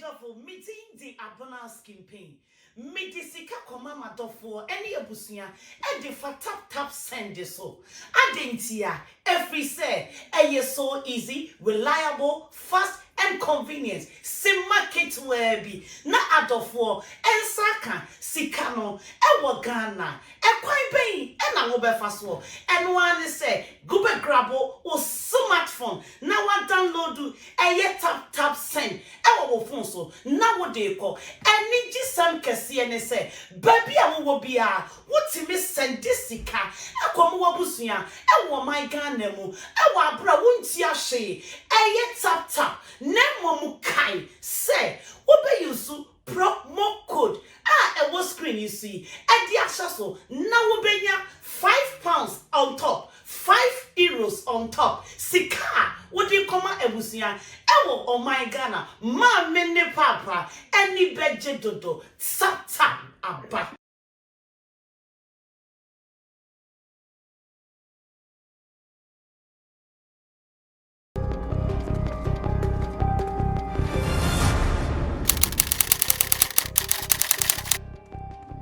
Medofo meeting the abundance campaign. Medisika koma madofo any abusia e de fa tap send so. Adentia every say so easy, reliable, fast and convenient. Sim market where be na adofo ensaka sikano e Ghana e kwan ben e na wo be fa so. And one say go be grabo o smartphone na wa download tap send e wo phone so na wo de ko eni gisam kese ne say baby a wo bia wotimi send sika e kom wo busua e wo my Ghana mu e wo abra wonti ahye tap na mom kai say wo be use promo code e wo screen you see e di ahya so na wo benya £5 on top, €5 on top. Sika, what do you come out ebusia? Ewo oh my Ghana, ma mene papa, any beje dodo, sata aba.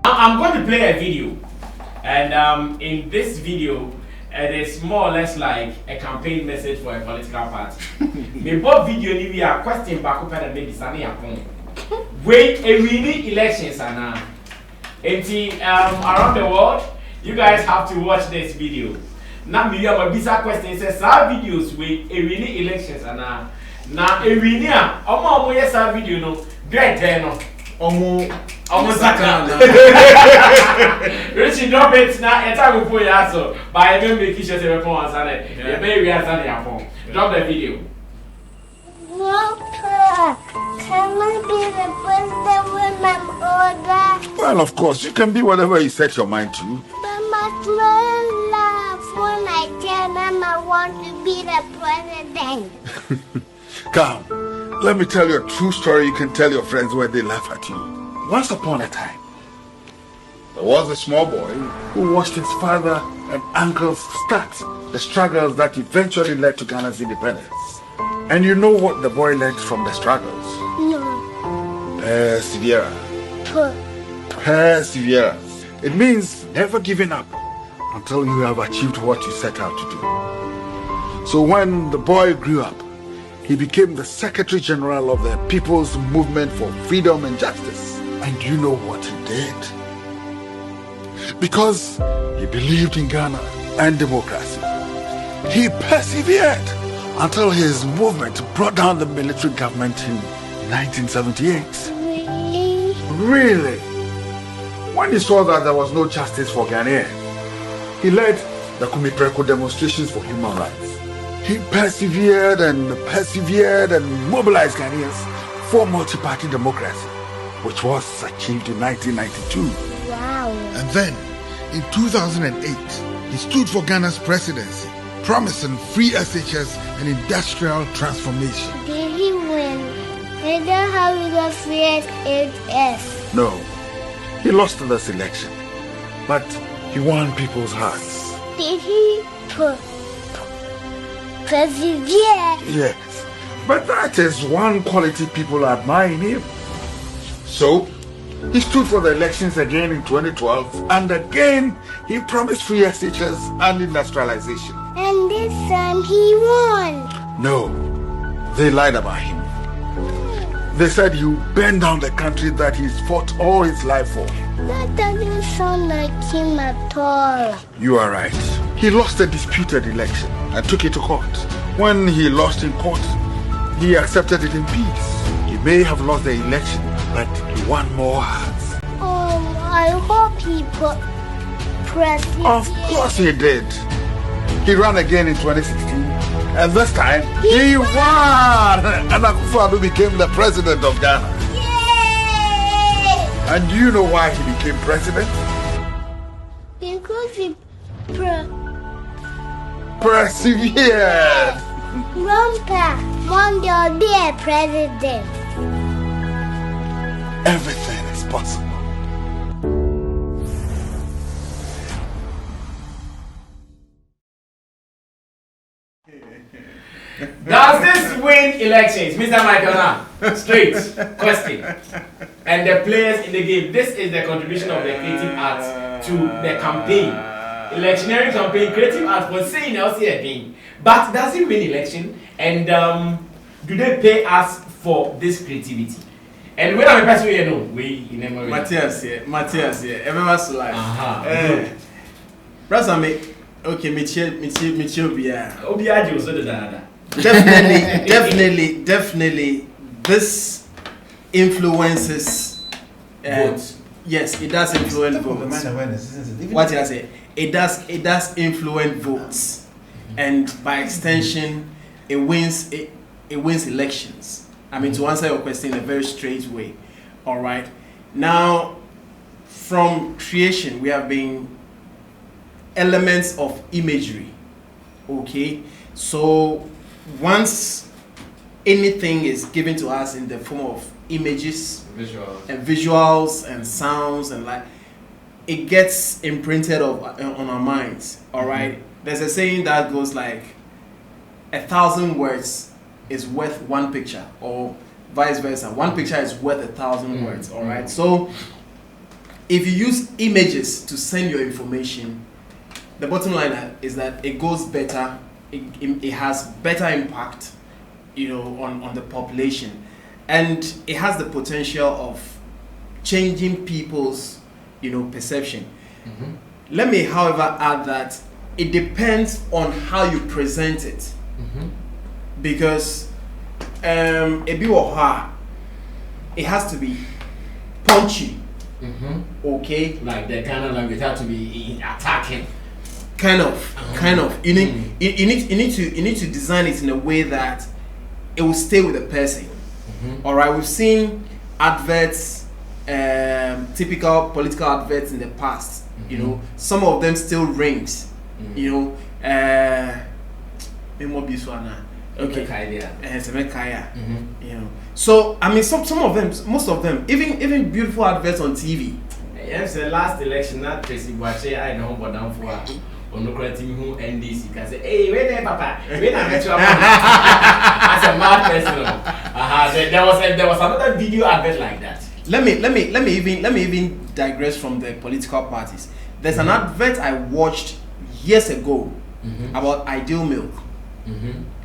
I'm going to play a video. And in this video, it is more or less like a campaign message for a political party. Me both video ni we are question back up and maybe Sammy upon. Wait a mini elections are now. Around the world, you guys have to watch this video. Now me have a bizarre question says our videos wait a mini elections are now. Now a mini omo yes our video no great no. Almost Richie drop it now. It's a good point, also. But I don't make it just a response. The baby has done your phone. Drop the video. Can I be the president when I'm older? Well, of course, you can be whatever you set your mind to. But my friend laughs when I tell them I want to be the president. Come. Let me tell you a true story you can tell your friends when they laugh at you. Once upon a time, there was a small boy who watched his father and uncles start the struggles that eventually led to Ghana's independence. And you know what the boy learned from the struggles? No. Perseverance. Perseverance. It means never giving up until you have achieved what you set out to do. So when the boy grew up, he became the Secretary General of the People's Movement for Freedom and Justice. And you know what he did? Because he believed in Ghana and democracy. He persevered until his movement brought down the military government in 1978. Really? Really? When he saw that there was no justice for Ghanaians, he led the Kumipreko demonstrations for human rights. He persevered and mobilized Ghanaians for multi-party democracy, which was achieved in 1992. Wow. And then, in 2008, he stood for Ghana's presidency, promising free SHS and industrial transformation. Did he win? Did they have the free SHS? No, he lost this election, but he won people's hearts. Did he persevere? Yes, but that is one quality people admire in him. So, he stood for the elections again in 2012, and again he promised free SHS and industrialization. And this time he won. No, they lied about him. They said he burned down the country that he's fought all his life for. That doesn't sound like him at all. You are right. He lost a disputed election and took it to court. When he lost in court, he accepted it in peace. He may have lost the election, but he won more hearts. I hope he got president. Of course he did. He ran again in 2016, and this time he won! And Akuffo became the president of Ghana. Yay! And do you know why he became president? Because he Persevered! Grandpa, one day I'll be a president. Everything is possible. Does this win elections, Mr. Michael? Straight question. And the players in the game. This is the contribution of the creative arts to the campaign. Electionary campaign, creative arts was saying else again. But does it win election? And do they pay us for this creativity? And when I'm a person, you know, we never. Matthias, everyone's life. Brother, okay, me definitely, this influences votes. Yes, it does influence votes. What did I say? It does influence votes, and by extension, it wins elections. I mean, to answer your question in a very straight way. All right. Now, from creation, we have been elements of imagery. Okay. So once anything is given to us in the form of images, visuals and sounds and like, it gets imprinted on our minds. All right. There's a saying that goes like 1,000 words is worth one picture, or vice versa. One picture is worth 1,000 words. All right. So if you use images to send your information, the bottom line is that it goes better. It has better impact, you know, on the population, and it has the potential of changing people's, you know, perception. Let me, however, add that it depends on how you present it, because it has to be punchy. Okay, like the kind of language has to be attacking. Kind of. You need to design it in a way that it will stay with the person. All right, we've seen adverts, typical political adverts in the past. You know, some of them still rings. You know, okay, you know. So I mean, some of them, most of them, even beautiful adverts on TV. Yes, the last election, not Tracy Boache, I know what down for. On the creating who NDC can say, hey, where there, Papa? Where I met you as a mad person. There was another video advert like that. Let me even digress from the political parties. There's an advert I watched years ago about Ideal Milk.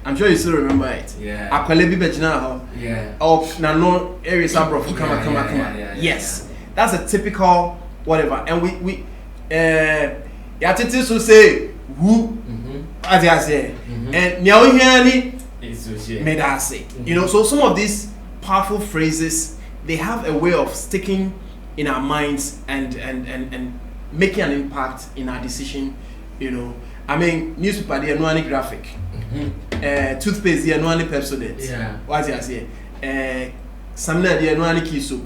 I'm sure you still remember it. Yeah. Yeah. Oh, no areas abroad. Yes. That's a typical whatever. And we to say who as I say, and now made us say, you know. So some of these powerful phrases, they have a way of sticking in our minds and making an impact in our decision. You know, I mean, newspaper they are no any graphic, toothpaste they are no any Pepsodent. Yeah. What I say, Samina they are no any key soap.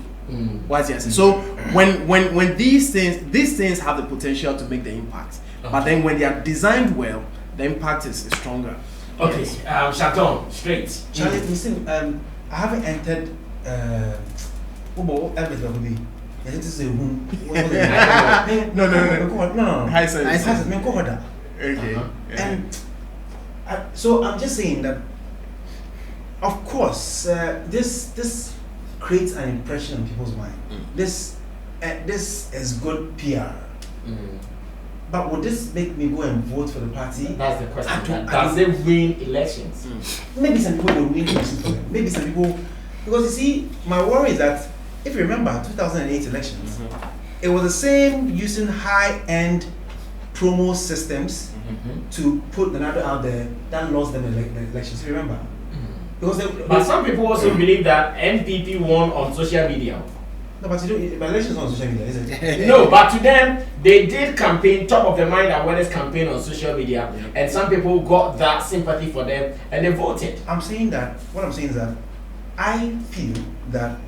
What I say. So when these things have the potential to make the impact, but then when they are designed well, the impact is stronger. Okay, Chaton, straight. Charlie, listen, I haven't entered. No. High sense. Okay. And so I'm just saying that, of course, this creates an impression in people's mind. This is good PR. But would this make me go and vote for the party? That's the question. Does it win elections? Maybe some people will win elections for them. Maybe some people, because you see, my worry is that if you remember 2008 elections, it was the same using high-end promo systems to put the Addo out there that lost them the elections. You remember? But some people also believe that NPP won on social media. No, but elections on social media, isn't it? No, but to them, they did campaign, top of the mind awareness campaign on social media, and some people got that sympathy for them and they voted. What I'm saying is that I feel that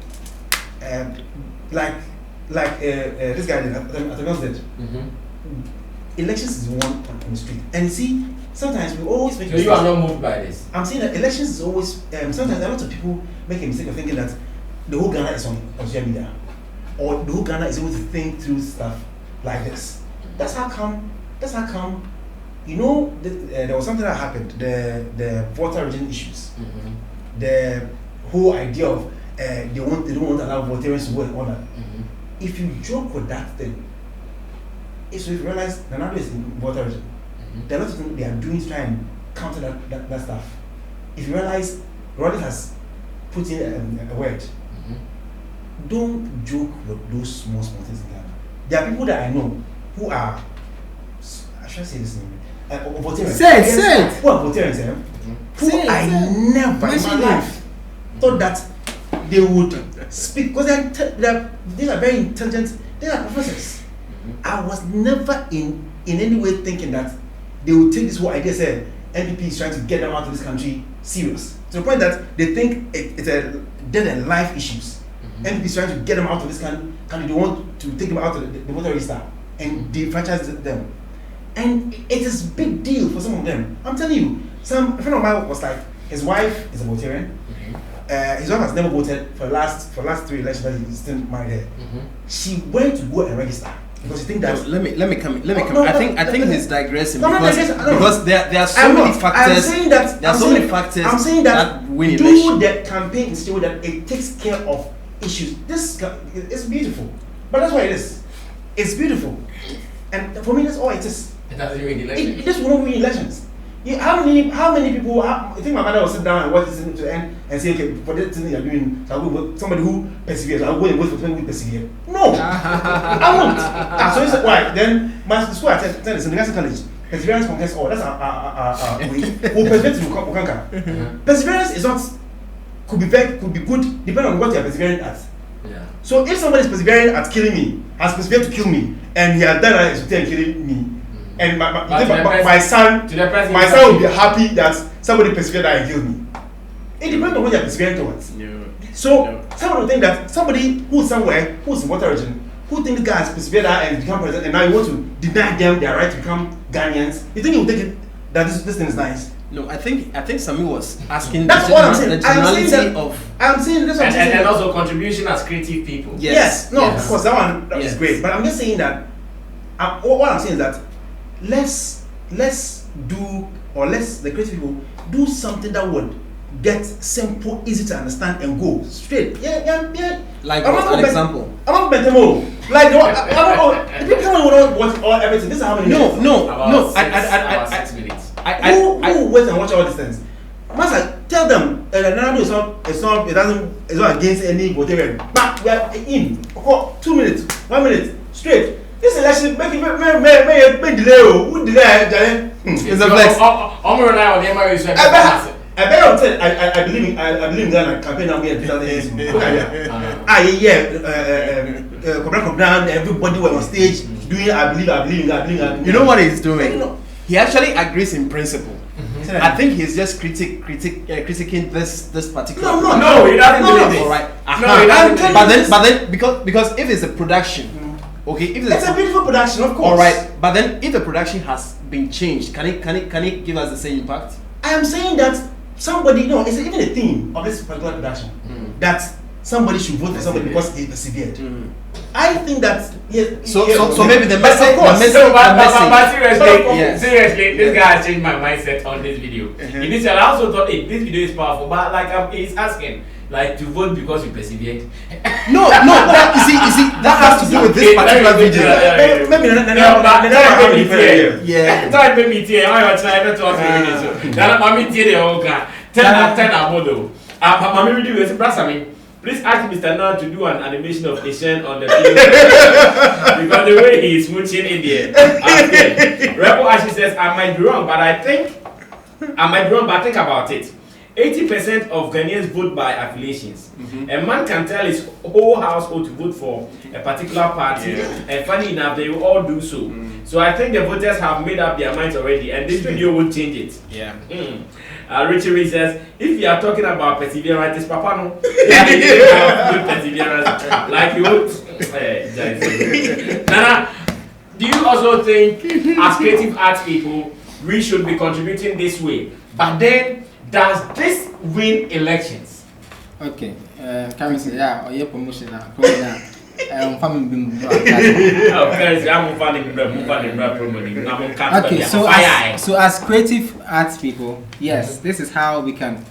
this guy did, Addo did. Elections is won on the street, and you see, sometimes we always make. So you are not moved by this. I'm saying that elections is always. Sometimes a lot of people make a mistake of thinking that the whole Ghana is on social media, or the whole Ghana is able to think through stuff like this. That's how come. You know, there was something that happened. The Volta region issues. The whole idea of they don't want to allow Voltaireans to go and all that. If you joke with that thing, it's if you realize Nana is in Voltairean. There are lots of things they are doing to try and counter that stuff. If you realize Roddy has put in a word, don't joke with those small things in Ghana. There are people that I know who are, I should say this name, Voltaireans. Say it. Who are Voltaireans? Who I never in my life thought that they would speak, because these are very intelligent, they are professors. I was never in any way thinking that they would take this whole idea, say NPP is trying to get them out of this country serious, to the point that they think it's a dead and life issues. NPP is trying to get them out of this country. They want to take them out of the voter register and defranchise them, and it is big deal for some of them. I'm telling you, a friend of mine was like, his wife is a Voltairean. His wife has never voted for last 3 elections that he's still married her. She went to go and register because she think that. So let me come. I think he's digressing because there are so many factors. I'm saying that there are so many factors. I'm saying that win do election. the campaign in such a way that it takes care of issues. This is beautiful, but that's what it is. It's beautiful, and for me, that's all it is. It doesn't win elections. It just won't win elections. How many people? I think my mother will sit down and watch this to the end and say, okay, for this thing you're doing, I'll go with somebody who perseveres. I'll go and wait for somebody who perseveres. No, I won't. So you said, why? Then my school I attended is in the National College. Perseverance conquers all. That's our way. We'll persevere to conquer. Perseverance is not could be good depending on what you are persevering at. Yeah. So if somebody is persevering at killing me, has persevered to kill me, and he has done that killing me. And my son will be happy that somebody persevered and killed me. It depends on what you're persevering towards. So somebody will think that somebody who's somewhere, who's in water region, who think the guy has persevered and become president, and now you want to deny them their right to become Ghanaians, you think he will take it that this thing is nice? No, I think Sammy was asking that's the what I'm saying. The generality of. I'm saying that's what I'm saying. And also contribution as creative people. Yes. Of course, that is great. But I'm just saying that what I'm saying is that let's do, or the creative people do something that would get simple, easy to understand, and go straight. Yeah. Like what? An example? I'm not Bentemo. Like the people tell me we don't watch all everything. This is how many minutes? No. About 6 minutes. Who wait and watch all these things? Master, tell them it's not against any Voltairean. But we are in for 2 minutes, 1 minute straight. This election make delay. Who delay? It's a flex. I believe in Ghana campaign now. We are 2008. Come down. Everybody were on stage doing. I believe. You know what he's doing? He actually agrees in principle. I think he's just critiquing this particular. No, he doesn't do this. All right. No, he doesn't. But then because if it's a production. Okay, if it's a beautiful production, of course. All right, but then if the production has been changed, can it give us the same impact? I am saying that somebody, it's even a theme of this particular production that somebody should vote for somebody because he persevered. I think that So maybe the message. Seriously, this guy has changed my mindset on this video. Initially, I also thought, hey, this video is powerful, but like he's asking. Like to vote because you persevered. No. That, you see, that has to do with this particular video. Yeah. Try to meet here. I was trying to talk to you. That mommy did the whole guy. 10 out of 10 abodo. Mommy video is Sammy. Please ask Mr. Now to do an animation of Asian on the video because the way he is smooching in there. Rebel Ashley says I might be wrong, but think about it. 80% of Ghanaians vote by affiliations. A man can tell his whole household to vote for a particular party, and funny enough, they will all do so. So I think the voters have made up their minds already, and this video will change it. Yeah. Richard says, if you are talking about perseverance, it's Papa no. Good perseverance, like you would. Nana, do you also think, as creative arts people, we should be contributing this way? But then, does this win elections? Okay, Karen said, yeah, or your promotion now. Okay, so as creative arts people, yes, this is how we can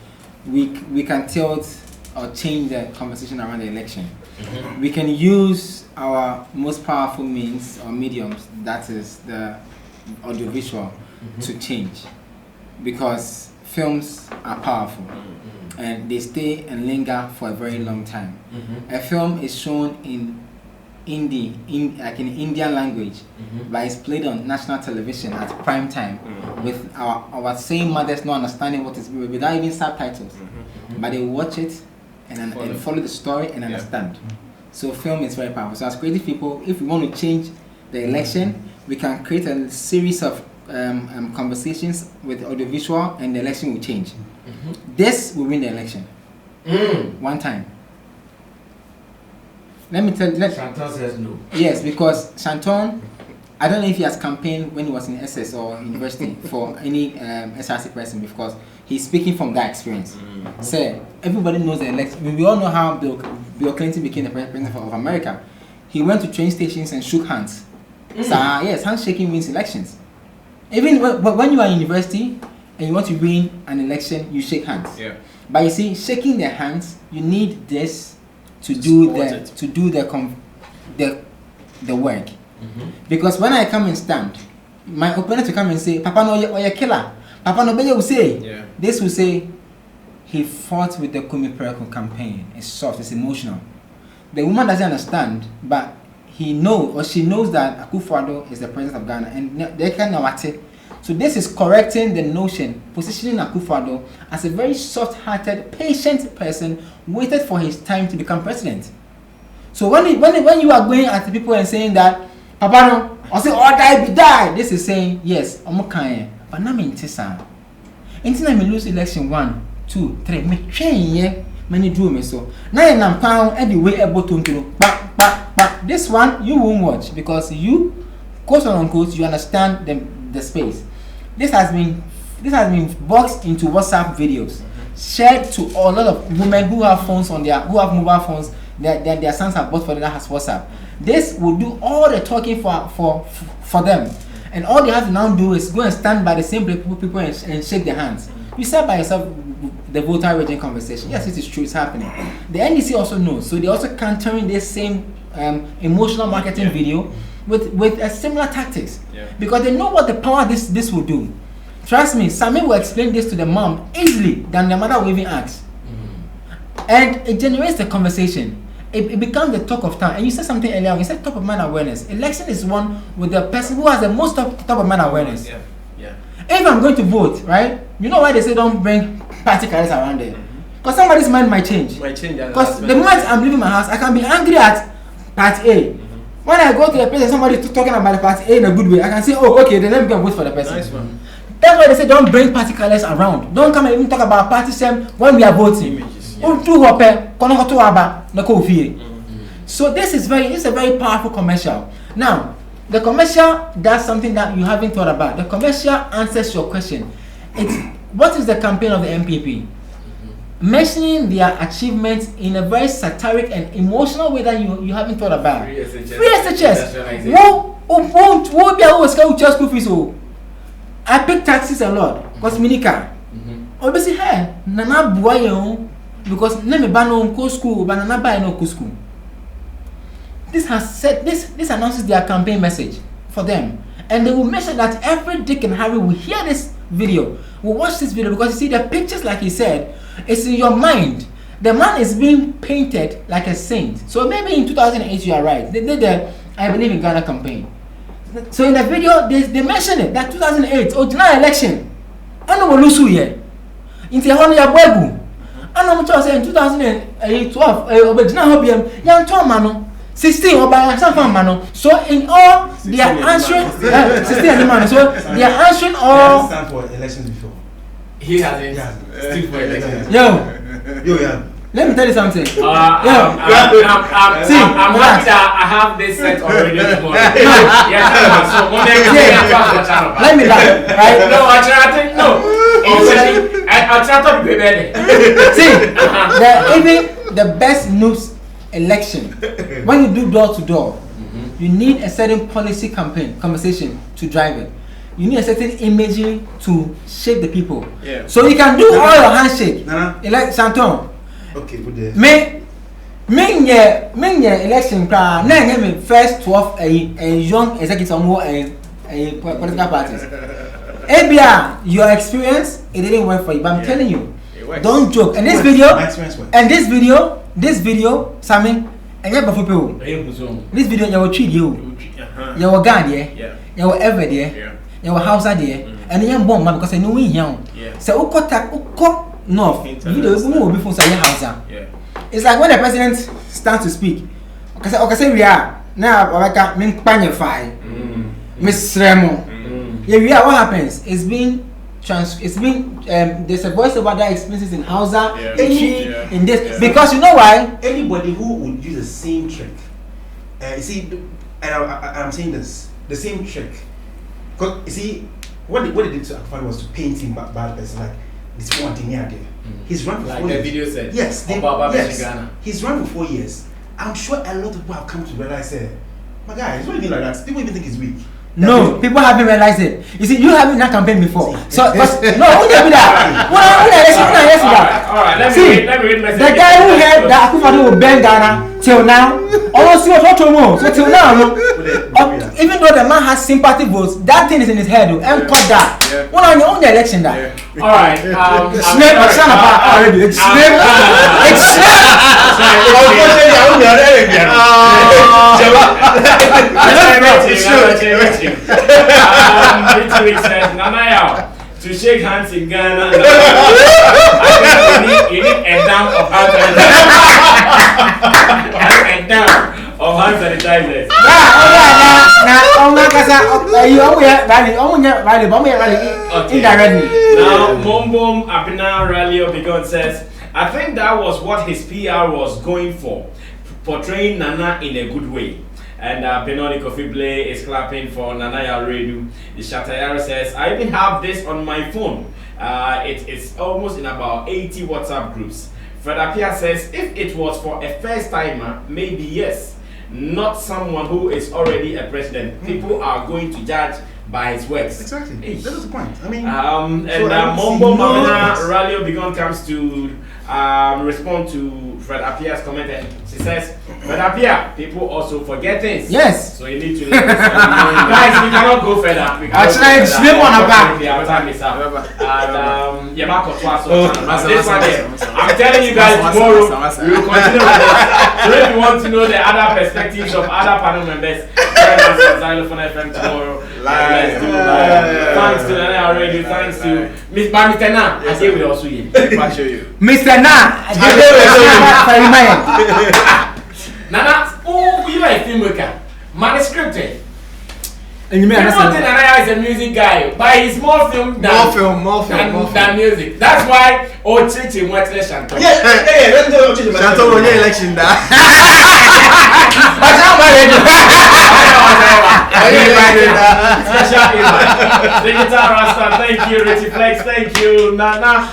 tilt or change the conversation around the election, we can use our most powerful means or mediums, that is the audiovisual, to change, because films are powerful and they stay and linger for a very long time. A film is shown in Indian language, but it's played on national television at prime time with our same mothers not understanding what is without even subtitles, but they watch it and follow the story and understand. So film is very powerful. So as creative people, if we want to change the election, we can create a series of conversations with audiovisual, and the election will change. This will win the election one time. Let me tell you. Shanton says no. Yes, because Shanton, I don't know if he has campaigned when he was in SS or university for any SRC person, because he's speaking from that experience. So everybody knows the election. We all know how Bill Clinton became the president of America. He went to train stations and shook hands. So yes, handshaking wins elections. Even when you are in university and you want to win an election, you shake hands. Yeah. But you see, shaking their hands, you need this to do the work. Because when I come and stand, my opponent will come and say, Papa no you're a killer. Papa no will say, this will say, he fought with the Kumi Pereko campaign. It's soft, it's emotional. The woman doesn't understand, but he knows, or she knows, that Akuffo is the president of Ghana, and they can know what it. So this is correcting the notion, positioning Akuffo as a very soft-hearted, patient person, waited for his time to become president. So when you are going at the people and saying that, Papa no, or say, oh die, this is saying, yes, Omokaye, but na me intisa. Intina me lose election 1, 2, 3, me train many do me so. Now I am pound anyway able to but this one you won't watch, because you, quote unquote, you understand the space. This has been boxed into WhatsApp videos, shared to a lot of women who have phones who have mobile phones that their sons have bought for them that has WhatsApp. This will do all the talking for them, and all they have to now do is go and stand by the same people and shake their hands. You said by yourself the voter raging conversation. Yes, it is true, it's happening. The NDC also knows, so they also countering this same emotional marketing video with similar tactics, because they know what the power this will do. Trust me, Sammy will explain this to the mom easily than the mother will even ask, and it generates the conversation. It becomes the talk of town. And you said something earlier. You said top of mind awareness. Election is one with the person who has the most top of mind awareness. If I'm going to vote, right? You know why they say don't bring party colors around there? Because somebody's mind might change. Because the moment I'm leaving my house, I can be angry at party A. When I go to the place and somebody talking about the party A in a good way, I can say, oh, okay, then let me go and vote for the person. Nice one. That's why they say don't bring party colors around. Don't come and even talk about party same when we are voting. So this is a very powerful commercial. Now, the commercial does something that you haven't thought about. The commercial answers your question. What is the campaign of the NPP? Mentioning their achievements in a very satiric and emotional way that you haven't thought about. Free SHS. I pick taxis a lot because minika. Obviously, hey, nana buayo because name bano ko school, banana buy no school. This announces their campaign message for them, and they will make sure that every Dick and Harry will hear this video, will watch this video, because you see the pictures, like he said, it's in your mind. The man is being painted like a saint. So maybe in 2008 you are right. They did the I Believe in Ghana campaign. So in the video they mentioned it that 2008 ordinary election. I know we lose here. In the one year boy. I know what say in 2012 obedina hobiam yan to mano 16 oba san fan mano. So in all they are answering 16 mano. So they are answering all stand for elections before. He hasn't stood for elections. Yo. Let me tell you something. I'm happy that I have this set already tomorrow. Let me laugh, right? No, I try to be better. See, the best news election, when you do door to door, you need a certain policy conversation to drive it. You need a certain imagery to shape the people. Yeah. So you can do all your handshake. Like Santon. Okay, good day. Me election cry. Now me first 12 a young executive more a political parties. Abia, your experience it didn't work for you, but I'm telling you, don't joke. And this video, Sammy, and you for people. This video you will treat you. You will guard there. You will ever there. You will house there. And you bomb because I know we young. So uko north. Video will be from say house. It's like when the president starts to speak. Okay, say we are now. I can mean panify. Miss Remo. Yeah, what happens? It's been there's a voice over that experiences in Hausa, in this because you know why? Anybody who would use the same trick, you see, and I'm saying this, the same trick, because you see, what they did to Akuffo was to paint him bad person, like this one thing here there. He's run for like 4 the years. video said. Yes, Ghana. He's run for 4 years. I'm sure a lot of people have come to realize, my guy, it's not even like that. People even think he's weak. No, people haven't realized it. You see, you haven't that campaign before. So, no, who did that? All right, let me read message. The guy who had that Akuffo will bend Ghana till now, almost see what more. So till now, even though the man has sympathy votes, that thing is in his head. And cut that. When on your own election, that. All right. Snake or son of already. It's snake. It's snake. Says Nanaya to shake hands in Ghana. You need a dam of hand sanitizers. Now, Mombom Abina Ralio Bigon says, I think that was what his PR was going for, portraying Nana in a good way. And Benoni Kofible is clapping for Nanaya Redu. The Shatayara says, I even have this on my phone. It's almost in about 80 WhatsApp groups. Fred Apia says, if it was for a first timer, maybe yes. Not someone who is already a president. People are going to judge by his works. Exactly. That is the point. I mean, Mombo Mamina Ralio Bigon comes to respond to Fred Apia's comment, and she says, Fred Apia, people also forget things. Yes. So you need to let us know. Guys, we cannot go further. Our time is up. And this one here, I'm telling you guys tomorrow, we will continue with this. So if you want to know the other perspectives of other panel members, join us on Xylophone FM tomorrow. Let's do live. Thanks to Nana Radio, thanks to Mr. Na. I say we also here. I'll show you. Mr. Na, Nana, oh, you are a filmmaker. Manuscripted. And you may understand that Nana is a music guy, but he's more film than music. That's why Ochichi went to Shanto. Yeah. Shanto won the election. Digital Rasta, thank you. Richie Flex, thank you. Nana,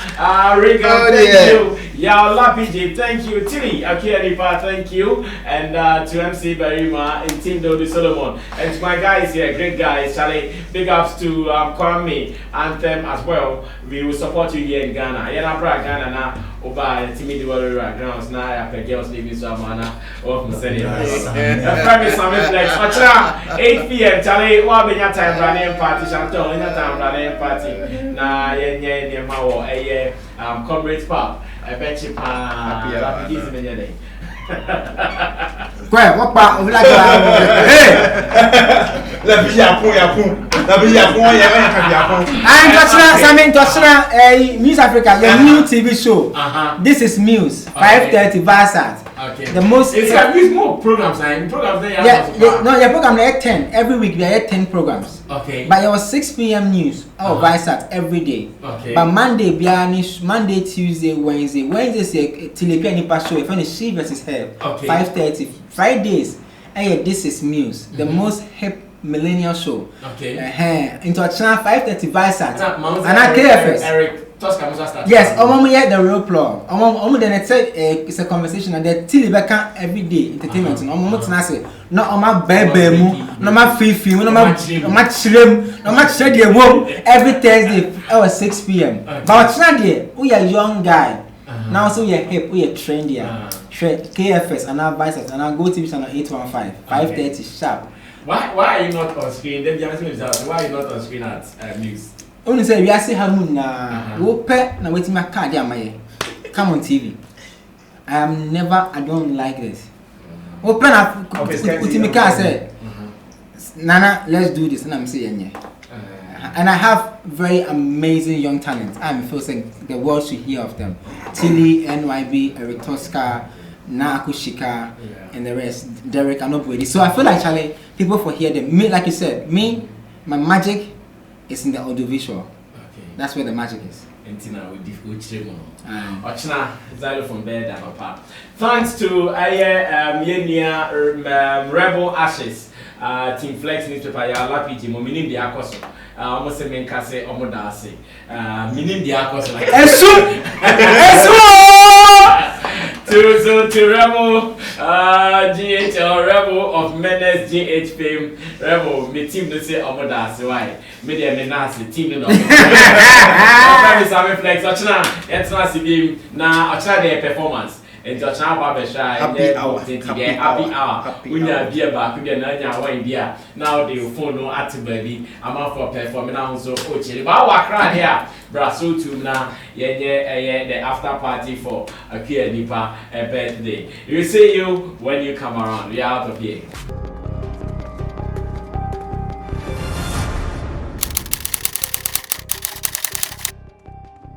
Riga, thank you. Yaola PJ, thank you. Tilly Akianipa, thank you. And to MC Barima and Team Dodi Solomon. And to my guys here, great guys. Charlie, big ups to Kwame Anthem as well. We will support you here in Ghana. Yana Bra Ghana na Oba Timmy Warrior grounds na ya girls living so mana of Museni. Family Sammy Flex. Ocha 8 p.m. Charlie, wa benya time running party Shanto, ina time running party. Na yenye mawo Comrades Pub. I bet you happy is in day. What part of I'm touching News Africa, your new TV show. This is Muse, 5:30 Varsat. Okay. The most. It's like these more programs. Programs there. No, your program there 10 every week. We are at 10 programs. Okay. But it was 6 p.m. news. Varsat every day. Okay. But Monday, Tuesday, Wednesday say Tilipia Nipa show. If it's she versus her. Okay. 5:30 Fridays. Hey, this is Muse, the most hip millennial show. Okay. Into a channel 5:30 Varsat. And I KFS. Eric. Yes, the real plug. Then it's a conversation and the till back every day entertainment. No, my baby, no, my fifi, no, my shrimp, no, my shady every Thursday, 6 p.m. But we are young guy. Now so you're hip, you're trendy. KFS and our Vices and our Go TV channel 815, 5:30 sharp. Why are you not on screen? Then why are you not on screen at news? Only say we are see how na wo pe na wetin my card am here. Come on TV. I don't like this. Open up ultimate car say Nana, let's do this and I'm saying yeah. And I have very amazing young talent. I feel like the world should hear of them. Tilly, NYB, Eric Tosca, Akuffo, and the rest. Derek and nobody. So I feel like Charlie, people for hear them. Me, like you said, my magic is in the audiovisual. Okay. That's where the magic is. From there, Papa. Thanks to Rebel Ashes, Team Flex newspaper, ya lapiji, mo minim dia koso. Almost a main case, Omodasi. Minim dia koso. To Rebel GH or Rebel of Menace GH fame, Rebel, me team to say Omodasi. Why? Media Menace, team no. Sammy Flex, Ochna, it's not see now, Ochna their performance. And George happy hour. We are beer back, we are not one beer. Now they will phone no active baby. I'm out for performing also. Oh, chill. But I cry here. Brasso to now, the after party for a Kia Nipa a birthday. We see you when you come around. We are out of here.